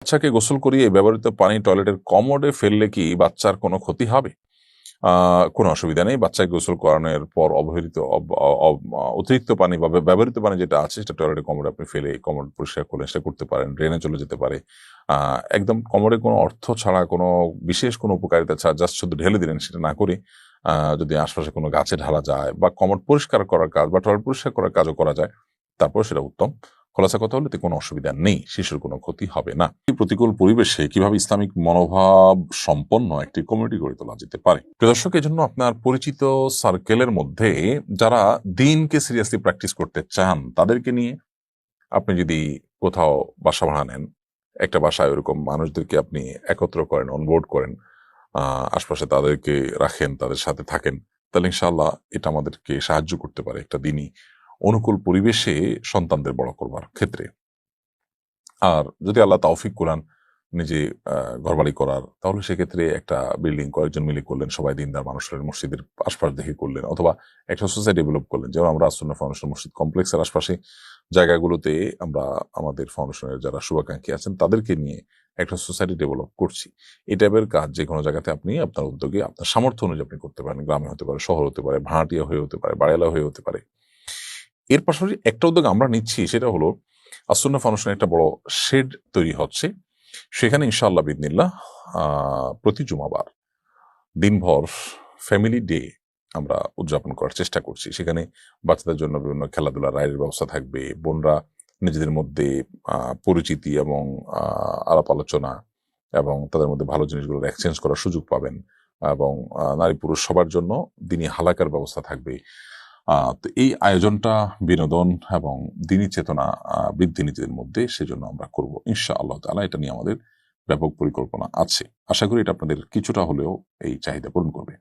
বাচ্চাকে গোসল করিয়ে ব্যবহৃত পানি টয়লেটের কমোডে ফেললে কি বাচ্চার কোনো ক্ষতি হবে? কোনো অসুবিধা নেই। বাচ্চাকে গোসল করানোর পর অবহেলিত অতিরিক্ত পানি বা ব্যবহৃত পানি যেটা আছে সেটা টয়লেটের কমোডে আপনি ফেলে কমোড পরিষ্কার করলেন, সেটা করতে পারেন। ড্রেনে চলে যেতে পারে। একদম কমোডে কোনো অর্থ ছাড়া, কোনো বিশেষ কোনো উপকারিতা ছাড়া জাস্ট শুধু ঢেলে দিলেন, সেটা না করে যদি আশপাশে কোনো গাছে ঢালা যায় বা কমোড পরিষ্কার করার কাজ বা টয়লেট পরিষ্কার করার কাজও করা যায়, তারপর সেটা উত্তম। খোলাসা কথা হলো, এতে কোনো অসুবিধা নেই, শিশুর কোনো ক্ষতি হবে না। এই প্রতিকূল পরিবেশে কিভাবে ইসলামিক মনোভাব সম্পন্ন একটি কমিউনিটি গড়ে তোলা যেতে পারে? প্রিয় দর্শক, এজন্য আপনার পরিচিত সার্কেলের মধ্যে যারা দিনকে সিরিয়াসলি প্র্যাকটিস করতে চান, তাদেরকে নিয়ে আপনি যদি কোথাও বাসা ভাড়া নেন, একটা বাসায় ওরকম মানুষদেরকে আপনি একত্র করেন, অনবোর্ড করেন, আশপাশে তাদেরকে রাখেন, তাদের সাথে থাকেন, তাহলে ইনশাআল্লাহ এটা আমাদেরকে সাহায্য করতে পারে একটা দিনই অনুকূল পরিবেশে সন্তানদের বড় করবার ক্ষেত্রে। আর যদি আল্লাহ তৌফিক কুরান নিজে ঘরবাড়ি করার, তাহলে সেক্ষেত্রে একটা বিল্ডিং কয়েকজন মিলে করলেন, সবাই দিনদার মানুষ হলেন, মসজিদের আশপাশ দেখে করলেন, অথবা একটা সোসাইটি ডেভেলপ করলেন। যেমন আমরা আসুন্নাহ ফাউন্ডেশন মসজিদ কমপ্লেক্সের আশপাশে জায়গাগুলোতে আমরা আমাদের ফাউন্ডেশনের যারা শুভাকাঙ্ক্ষী আছেন তাদেরকে নিয়ে একটা সোসাইটি ডেভেলপ করছি। এই টাইপের কাজ যে কোনো জায়গাতে আপনি আপনার উদ্যোগে আপনার সামর্থ্য অনুযায়ী আপনি করতে পারেন। গ্রামে হতে পারে, শহর হতে পারে, ভাড়াটিয়া হয়ে হতে পারে, বাড়িওয়ালা হয়ে হতে পারে। এর পাশাপাশি একটা উদ্যোগ আমরা নিচ্ছি, সেটা হলো আসুন্নাহ ফাউন্ডেশনের একটা বড় শেড তৈরি হচ্ছে। সেখানে ইনশাআল্লাহ বিইذনিল্লাহ প্রতি জুমাবার দিনভর ফ্যামিলি ডে আমরা উদযাপন করার চেষ্টা করছি। সেখানে বাচ্চাদের জন্য বিভিন্ন খেলাধুলা, রাইডের ব্যবস্থা থাকবে। বোনরা নিজেদের মধ্যে পরিচিতি এবং আলাপ আলোচনা এবং তাদের মধ্যে ভালো জিনিসগুলো এক্সচেঞ্জ করার সুযোগ পাবেন, এবং নারী পুরুষ সবার জন্য দিনী হালাকার ব্যবস্থা থাকবে। তো এই আয়োজনটা বিনোদন এবং দিনী চেতনা বৃদ্ধি নিজেদের মধ্যে, সেজন্য আমরা করব ইনশাআল্লাহ তাআলা। এটা নিয়ে আমাদের ব্যাপক পরিকল্পনা আছে। আশা করি এটা আপনাদের কিছুটা হলেও এই চাহিদা পূরণ করবে।